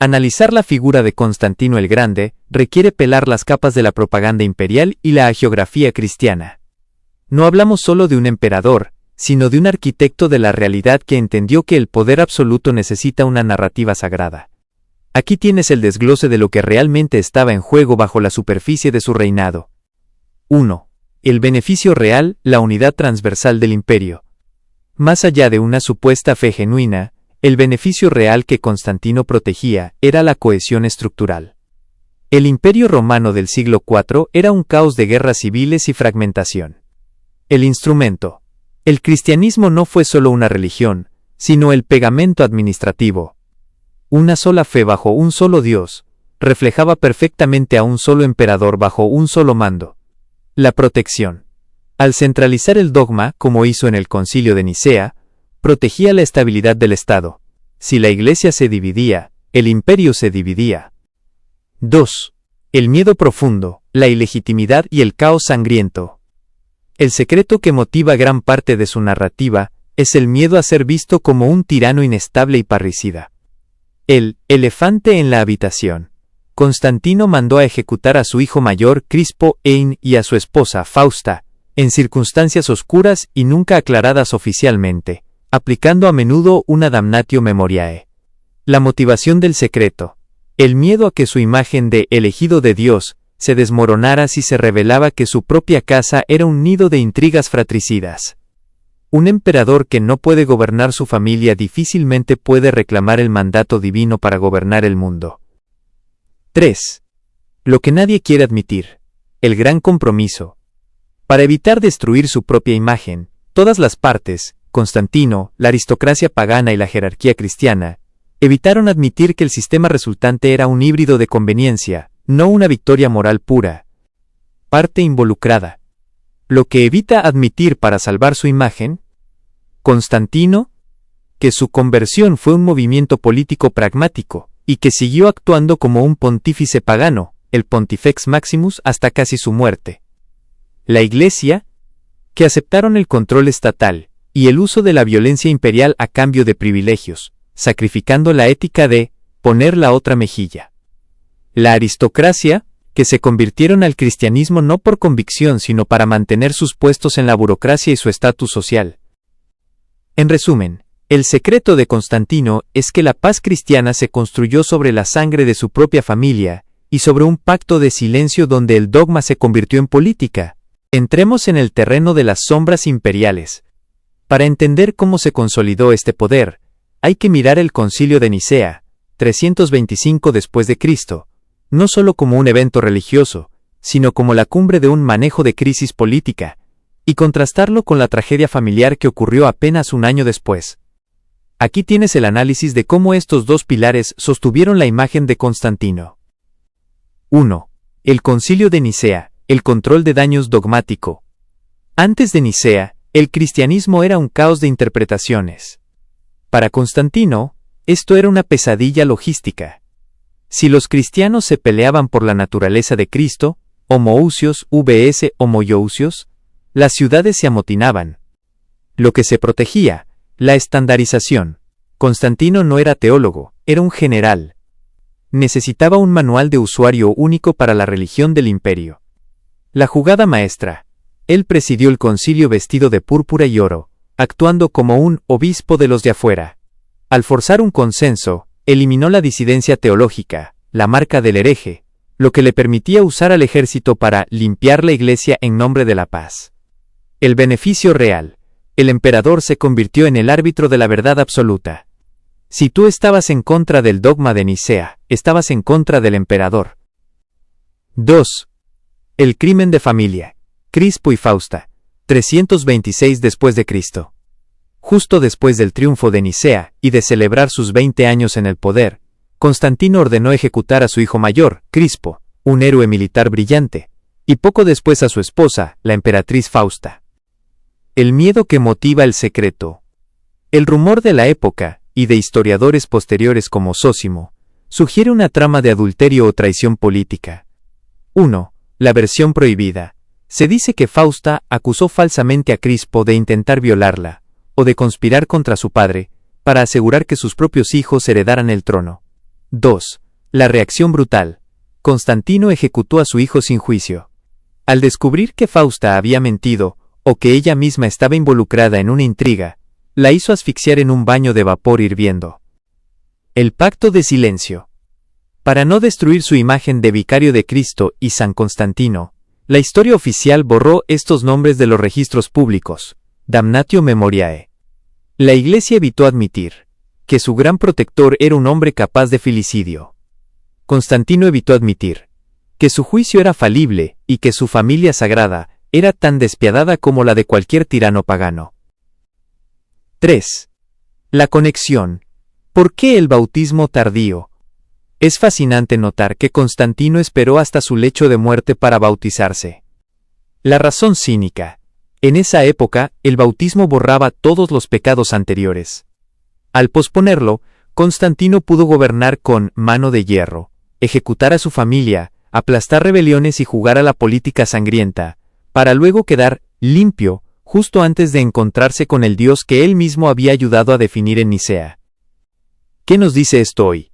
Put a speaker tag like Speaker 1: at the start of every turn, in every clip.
Speaker 1: Analizar la figura de Constantino el Grande requiere pelar las capas de la propaganda imperial y la hagiografía cristiana. No hablamos solo de un emperador, sino de un arquitecto de la realidad que entendió que el poder absoluto necesita una narrativa sagrada. Aquí tienes el desglose de lo que realmente estaba en juego bajo la superficie de su reinado. 1. El beneficio real, la unidad transversal del imperio. Más allá de una supuesta fe genuina, el beneficio real que Constantino protegía era la cohesión estructural. El imperio romano del siglo IV era un caos de guerras civiles y fragmentación. El instrumento. El cristianismo no fue solo una religión, sino el pegamento administrativo. Una sola fe bajo un solo Dios, reflejaba perfectamente a un solo emperador bajo un solo mando. La protección. Al centralizar el dogma, como hizo en el Concilio de Nicea, protegía la estabilidad del Estado. Si la Iglesia se dividía, el imperio se dividía. 2. El miedo profundo, la ilegitimidad y el caos sangriento. El secreto que motiva gran parte de su narrativa es el miedo a ser visto como un tirano inestable y parricida. El elefante en la habitación. Constantino mandó a ejecutar a su hijo mayor, Crispo Ein, y a su esposa, Fausta, en circunstancias oscuras y nunca aclaradas oficialmente, aplicando a menudo una damnatio memoriae. La motivación del secreto. El miedo a que su imagen de elegido de Dios se desmoronara si se revelaba que su propia casa era un nido de intrigas fratricidas. Un emperador que no puede gobernar su familia difícilmente puede reclamar el mandato divino para gobernar el mundo. 3. Lo que nadie quiere admitir. El gran compromiso. Para evitar destruir su propia imagen, todas las partes, Constantino, la aristocracia pagana y la jerarquía cristiana, evitaron admitir que el sistema resultante era un híbrido de conveniencia, no una victoria moral pura. Parte involucrada. Lo que evita admitir para salvar su imagen, Constantino, que su conversión fue un movimiento político pragmático, y que siguió actuando como un pontífice pagano, el Pontifex Maximus, hasta casi su muerte. La Iglesia, que aceptaron el control estatal y el uso de la violencia imperial a cambio de privilegios, sacrificando la ética de poner la otra mejilla. La aristocracia, que se convirtieron al cristianismo no por convicción sino para mantener sus puestos en la burocracia y su estatus social. En resumen, el secreto de Constantino es que la paz cristiana se construyó sobre la sangre de su propia familia y sobre un pacto de silencio donde el dogma se convirtió en política. Entremos en el terreno de las sombras imperiales. Para entender cómo se consolidó este poder, hay que mirar el Concilio de Nicea, 325 después de Cristo, no solo como un evento religioso, sino como la cumbre de un manejo de crisis política, y contrastarlo con la tragedia familiar que ocurrió apenas un año después. Aquí tienes el análisis de cómo estos dos pilares sostuvieron la imagen de Constantino. 1. El Concilio de Nicea, el control de daños dogmático. Antes de Nicea, el cristianismo era un caos de interpretaciones. Para Constantino, esto era una pesadilla logística. Si los cristianos se peleaban por la naturaleza de Cristo, homoousios vs homoiousios, las ciudades se amotinaban. Lo que se protegía, la estandarización. Constantino no era teólogo, era un general. Necesitaba un manual de usuario único para la religión del imperio. La jugada maestra. Él presidió el concilio vestido de púrpura y oro, actuando como un obispo de los de afuera. Al forzar un consenso, eliminó la disidencia teológica, la marca del hereje, lo que le permitía usar al ejército para limpiar la iglesia en nombre de la paz. El beneficio real. El emperador se convirtió en el árbitro de la verdad absoluta. Si tú estabas en contra del dogma de Nicea, estabas en contra del emperador. 2. El crimen de familia. Crispo y Fausta, 326 después de Cristo. Justo después del triunfo de Nicea y de celebrar sus 20 años en el poder, Constantino ordenó ejecutar a su hijo mayor, Crispo, un héroe militar brillante, y poco después a su esposa, la emperatriz Fausta. El miedo que motiva el secreto. El rumor de la época, y de historiadores posteriores como Zósimo, sugiere una trama de adulterio o traición política. 1. La versión prohibida. Se dice que Fausta acusó falsamente a Crispo de intentar violarla, o de conspirar contra su padre, para asegurar que sus propios hijos heredaran el trono. 2. La reacción brutal. Constantino ejecutó a su hijo sin juicio. Al descubrir que Fausta había mentido, o que ella misma estaba involucrada en una intriga, la hizo asfixiar en un baño de vapor hirviendo. El pacto de silencio. Para no destruir su imagen de vicario de Cristo y San Constantino, la historia oficial borró estos nombres de los registros públicos, damnatio memoriae. La Iglesia evitó admitir que su gran protector era un hombre capaz de filicidio. Constantino evitó admitir que su juicio era falible y que su familia sagrada era tan despiadada como la de cualquier tirano pagano. 3. La conexión. ¿Por qué el bautismo tardío? Es fascinante notar que Constantino esperó hasta su lecho de muerte para bautizarse. La razón cínica. En esa época, el bautismo borraba todos los pecados anteriores. Al posponerlo, Constantino pudo gobernar con mano de hierro, ejecutar a su familia, aplastar rebeliones y jugar a la política sangrienta, para luego quedar limpio justo antes de encontrarse con el Dios que él mismo había ayudado a definir en Nicea. ¿Qué nos dice esto hoy?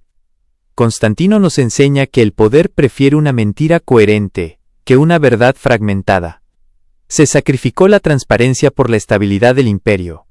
Speaker 1: Constantino nos enseña que el poder prefiere una mentira coherente que una verdad fragmentada. Se sacrificó la transparencia por la estabilidad del imperio.